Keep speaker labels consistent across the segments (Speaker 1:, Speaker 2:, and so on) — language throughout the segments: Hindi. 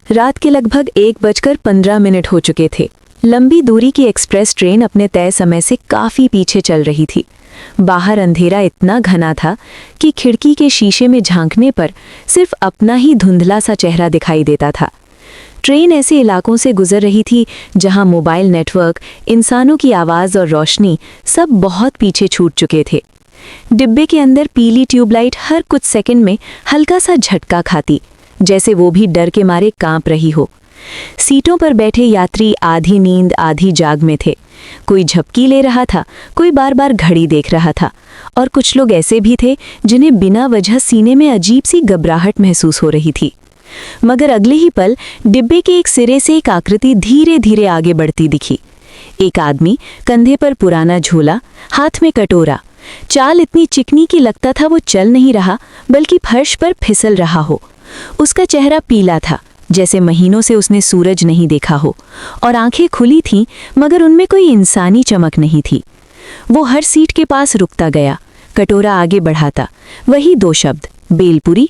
Speaker 1: रात के लगभग 1:15 हो चुके थे। लंबी दूरी की एक्सप्रेस ट्रेन अपने तय समय से काफी पीछे चल रही थी। बाहर अंधेरा इतना घना था कि खिड़की के शीशे में झांकने पर सिर्फ अपना ही धुंधला सा चेहरा दिखाई देता था। ट्रेन ऐसे इलाकों से गुजर रही थी जहां मोबाइल नेटवर्क, इंसानों की आवाज़ और रोशनी सब बहुत पीछे छूट चुके थे। डिब्बे के अंदर पीली ट्यूबलाइट हर कुछ सेकंड में हल्का सा झटका खाती, जैसे वो भी डर के मारे कांप रही हो। सीटों पर बैठे यात्री आधी नींद आधी जाग में थे। कोई झपकी ले रहा था, कोई बार बार घड़ी देख रहा था, और कुछ लोग ऐसे भी थे जिन्हें बिना वजह सीने में अजीब सी घबराहट महसूस हो रही थी। मगर अगले ही पल डिब्बे के एक सिरे से एक आकृति धीरे धीरे आगे बढ़ती दिखी। एक आदमी, कंधे पर पुराना झोला, हाथ में कटोरा, चाल इतनी चिकनी कि लगता था वो चल नहीं रहा बल्कि फर्श पर फिसल रहा हो। उसका चेहरा पीला था, जैसे महीनों से उसने सूरज नहीं देखा हो, और आंखें खुली थीं मगर उनमें कोई इंसानी चमक नहीं थी। वो हर सीट के पास रुकता गया, कटोरा आगे बढ़ाता, वही 2 शब्द, बेलपुरी।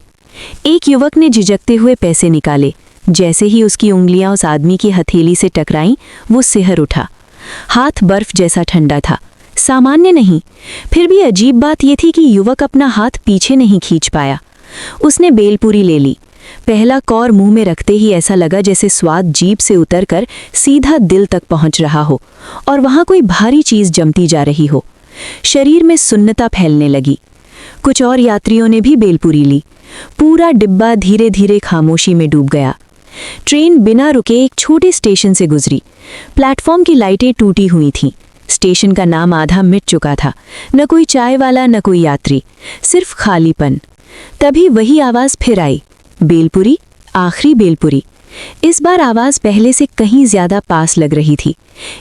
Speaker 1: एक युवक ने झिझकते हुए पैसे निकाले। जैसे ही उसकी उंगलियां उस आदमी की हथेली से टकराईं, वो सिहर उठा। हाथ बर्फ जैसा ठंडा था, सामान्य नहीं। फिर भी अजीब बात यह थी कि युवक अपना हाथ पीछे नहीं खींच पाया। उसने बेलपुरी ले ली। पहला कौर मुंह में रखते ही ऐसा लगा जैसे स्वाद जीभ से उतरकर सीधा दिल तक पहुंच रहा हो और वहां कोई भारी चीज जमती जा रही हो। शरीर में सुन्नता फैलने लगी। कुछ और यात्रियों ने भी बेलपुरी ली। पूरा डिब्बा धीरे धीरे खामोशी में डूब गया। ट्रेन बिना रुके एक छोटे स्टेशन से गुजरी। प्लेटफॉर्म की लाइटें टूटी हुई थीं। स्टेशन का नाम आधा मिट चुका था। न कोई चाय वाला, न कोई यात्री, सिर्फ खालीपन। तभी वही आवाज फिर आई, बेलपुरी, आखिरी बेलपुरी। इस बार आवाज पहले से कहीं ज्यादा पास लग रही थी।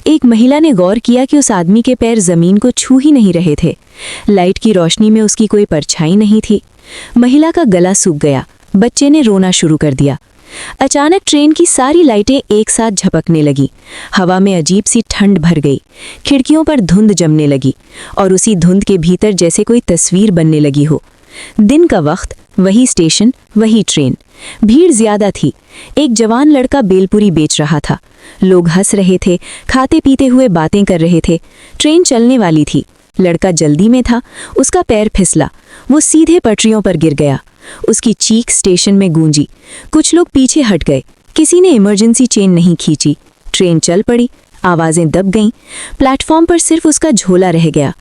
Speaker 1: एक महिला ने गौर किया कि उस आदमी के पैर जमीन को छू ही नहीं रहे थे। लाइट की रोशनी में उसकी कोई परछाई नहीं थी। महिला का गला सूख गया। बच्चे ने रोना शुरू कर दिया। अचानक ट्रेन की सारी लाइटें एक साथ झपकने लगी। हवा में अजीब सी ठंड भर गई। खिड़कियों पर धुंध जमने लगी और उसी धुंध के भीतर जैसे कोई तस्वीर बनने लगी हो। दिन का वक्त, वही स्टेशन, वही ट्रेन। भीड़ ज्यादा थी। एक जवान लड़का बेलपुरी बेच रहा था। लोग हंस रहे थे, खाते पीते हुए बातें कर रहे थे। ट्रेन चलने वाली थी। लड़का जल्दी में था। उसका पैर फिसला। वो सीधे पटरियों पर गिर गया। उसकी चीख स्टेशन में गूंजी। कुछ लोग पीछे हट गए। किसी ने इमरजेंसी चेन नहीं खींची। ट्रेन चल पड़ी। आवाजें दब गईं। प्लेटफॉर्म पर सिर्फ उसका झोला रह गया।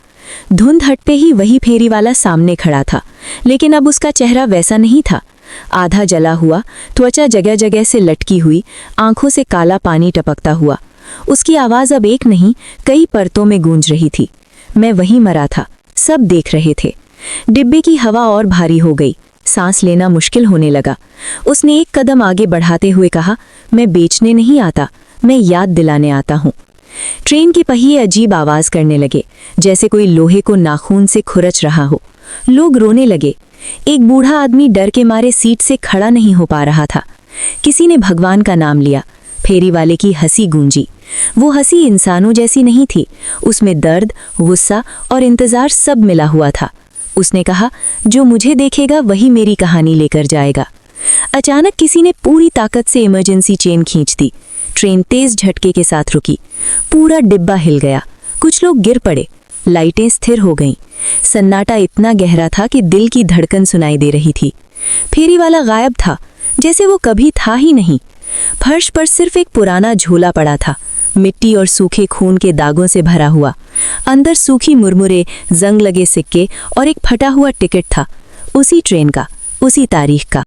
Speaker 1: धुंध हटते ही वही फेरी वाला सामने खड़ा था, लेकिन अब उसका चेहरा वैसा नहीं था। आधा जला हुआ, त्वचा जगह जगह से लटकी हुई, आंखों से काला पानी टपकता हुआ। उसकी आवाज अब एक नहीं, कई परतों में गूंज रही थी। मैं वहीं मरा था। सब देख रहे थे। डिब्बे की हवा और भारी हो गई। सांस लेना मुश्किल होने लगा। उसने एक कदम आगे बढ़ाते हुए कहा, मैं बेचने नहीं आता, मैं याद दिलाने आता हूँ। ट्रेन के पहिए अजीब आवाज करने लगे, जैसे कोई लोहे को नाखून से खुरच रहा हो। लोग रोने लगे। एक बूढ़ा आदमी डर के मारे सीट से खड़ा नहीं हो पा रहा था। किसी ने भगवान का नाम लिया। फेरी वाले की हंसी गूंजी। वो हंसी इंसानों जैसी नहीं थी। उसमें दर्द, गुस्सा और इंतजार सब मिला हुआ था। उसने कहा, जो मुझे देखेगा वही मेरी कहानी लेकर जाएगा। अचानक किसी ने पूरी ताकत से इमरजेंसी चेन खींच दी। ट्रेन तेज झटके के साथ रुकी। पूरा डिब्बा हिल गया। कुछ लोग गिर पड़े। लाइटें स्थिर हो गईं। सन्नाटा इतना गहरा था कि दिल की धड़कन सुनाई दे रही थी। फेरी वाला गायब था, जैसे वो कभी था ही नहीं। फर्श पर सिर्फ एक पुराना झोला पड़ा था, मिट्टी और सूखे खून के दागों से भरा हुआ। अंदर सूखी मुरमुरे, जंग लगे सिक्के और एक फटा हुआ टिकट था, उसी ट्रेन का, उसी तारीख का।